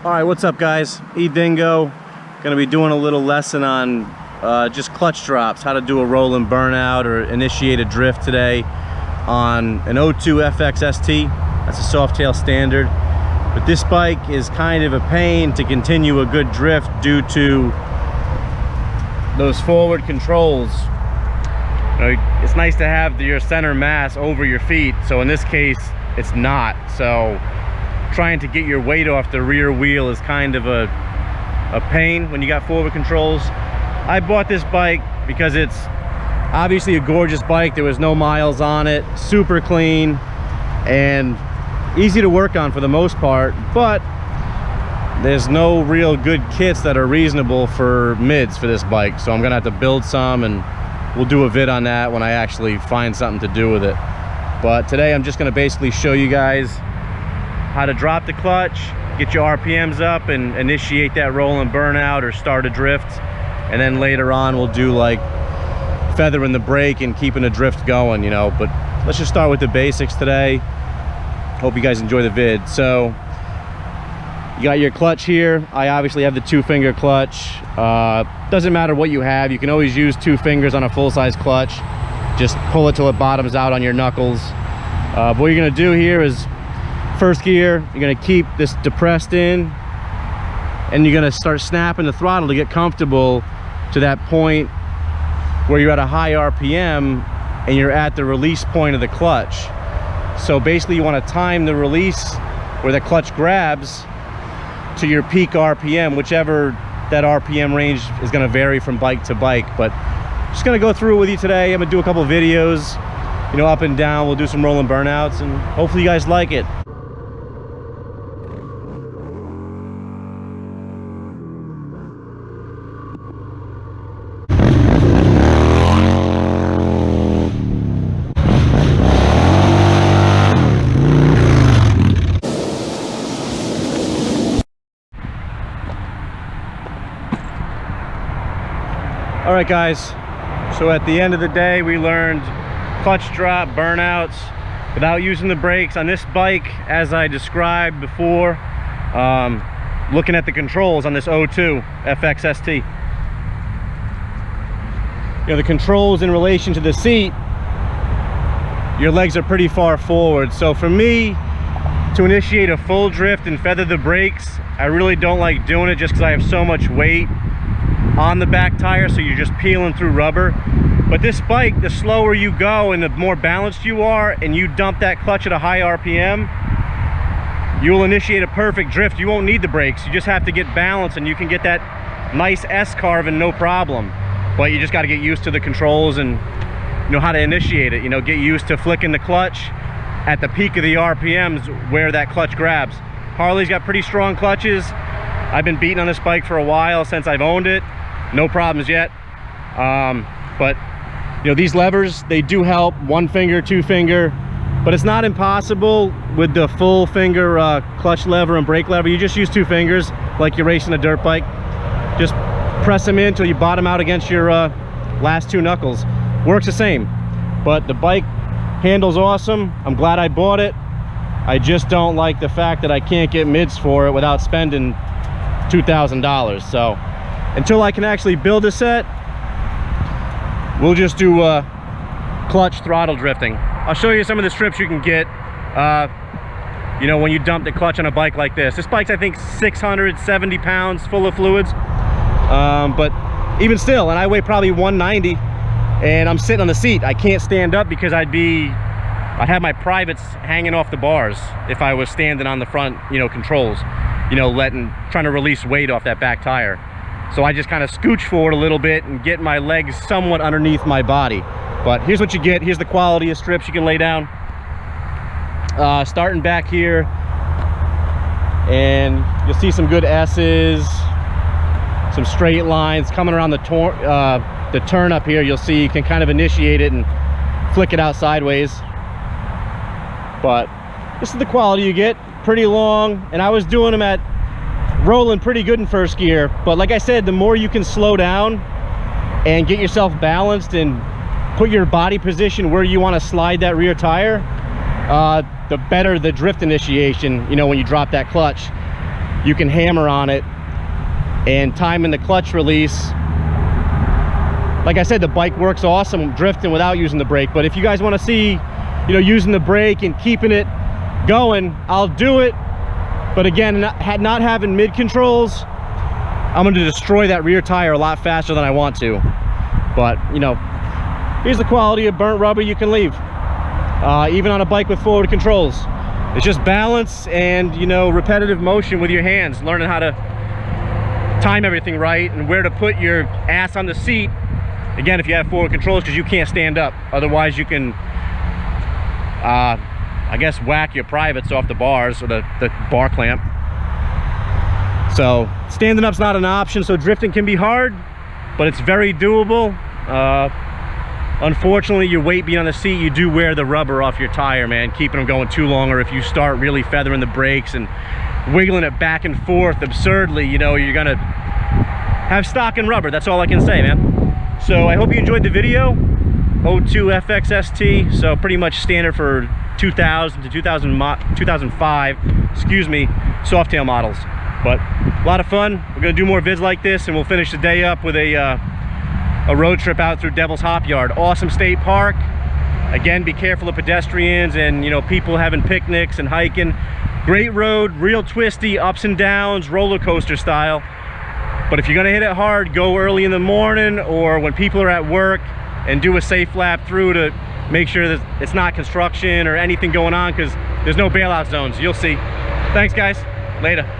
Alright, what's up guys? E-Dingo. Gonna be doing a little lesson on just clutch drops, how to do a rolling burnout or initiate a drift today on an 02 FX ST. That's a Softail standard. But this bike is kind of a pain to continue a good drift due to those forward controls. You know, it's nice to have your center mass over your feet, so in this case it's not. So trying to get your weight off the rear wheel is kind of a pain when you got forward controls. I bought this bike because it's obviously a gorgeous bike. There was no miles on it, super clean and easy to work on for the most part, but there's no real good kits that are reasonable for mids for this bike, so I'm gonna have to build some, and we'll do a vid on that when I actually find something to do with it. But today I'm just gonna basically show you guys how to drop the clutch, get your RPMs up and initiate that roll and burnout or start a drift, and then later on we'll do like feathering the brake and keeping the drift going, you know. But let's just start with the basics today. Hope you guys enjoy the vid. So you got your clutch here. I obviously have the 2-finger clutch. Doesn't matter what you have, you can always use 2 fingers on a full-size clutch. Just pull it till it bottoms out on your knuckles. What you're gonna do here is first gear, you're gonna keep this depressed in, and you're gonna start snapping the throttle to get comfortable to that point where you're at a high RPM and you're at the release point of the clutch. So basically you want to time the release where the clutch grabs to your peak RPM, whichever that RPM range is going to vary from bike to bike. But just going to go through it with you today. I'm going to do a couple of videos, you know, up and down. We'll do some rolling burnouts and hopefully you guys like it. All right guys, so at the end of the day we learned clutch drop burnouts without using the brakes on this bike as I described before. Looking at the controls on this 02 FX ST, you know, the controls in relation to the seat, your legs are pretty far forward. So for me to initiate a full drift and feather the brakes, I really don't like doing it just because I have so much weight on the back tire, so you're just peeling through rubber. But this bike, the slower you go and the more balanced you are, and you dump that clutch at a high RPM, you will initiate a perfect drift. You won't need the brakes, you just have to get balance, and you can get that nice S-carving no problem. But you just got to get used to the controls and you know how to initiate it. You know, get used to flicking the clutch at the peak of the RPMs where that clutch grabs. Harley's got pretty strong clutches. I've been beating on this bike for a while since I've owned it. No problems yet. But you know, these levers, they do help. 1 finger, 2 finger, but it's not impossible with the full finger clutch lever and brake lever. You just use 2 fingers like you're racing a dirt bike. Just press them in until you bottom out against your last 2 knuckles. Works the same. But the bike handles awesome. I'm glad I bought it. I just don't like the fact that I can't get mids for it without spending $2,000. So until I can actually build a set, we'll just do clutch throttle drifting. I'll show you some of the strips you can get you know, when you dump the clutch on a bike like this. This bike's I think 670 pounds full of fluids, but even still, and I weigh probably 190 and I'm sitting on the seat. I can't stand up because I'd have my privates hanging off the bars if I was standing on the front, you know, controls, you know, trying to release weight off that back tire. So I just kind of scooch forward a little bit and get my legs somewhat underneath my body. But here's what you get. Here's the quality of strips you can lay down. Starting back here, and you'll see some good S's, some straight lines coming around the turn up here. You'll see you can kind of initiate it and flick it out sideways. But this is the quality you get. Pretty long, and I was doing them at rolling pretty good in first gear, but like I said, the more you can slow down and get yourself balanced and put your body position where you want to slide that rear tire, the better the drift initiation, you know, when you drop that clutch. you can hammer on it and time in the clutch release. Like I said, the bike works awesome drifting without using the brake, but if you guys want to see, you know, using the brake and keeping it going, I'll do it. But again, not having mid controls, I'm going to destroy that rear tire a lot faster than I want to. But, you know, here's the quality of burnt rubber you can leave, even on a bike with forward controls. It's just balance and, you know, repetitive motion with your hands, learning how to time everything right and where to put your ass on the seat. Again, if you have forward controls, because you can't stand up. Otherwise, you can, I guess, whack your privates off the bars or the bar clamp. So standing up's not an option, so drifting can be hard, but it's very doable. Unfortunately, your weight being on the seat, you do wear the rubber off your tire, man, keeping them going too long, or if you start really feathering the brakes and wiggling it back and forth absurdly, you know, you're gonna have stock in rubber. That's all I can say, man. So I hope you enjoyed the video. 02 FX ST, so pretty much standard for 2000 to 2005, excuse me, Softail models. But a lot of fun. We're gonna do more vids like this, and we'll finish the day up with a road trip out through Devil's Hop Yard. Awesome state park. Again, be careful of pedestrians and, you know, people having picnics and hiking. Great road, real twisty, ups and downs, roller coaster style. But if you're gonna hit it hard, go early in the morning or when people are at work, and do a safe lap through to make sure that it's not construction or anything going on, because there's no bailout zones. You'll see. Thanks, guys. Later.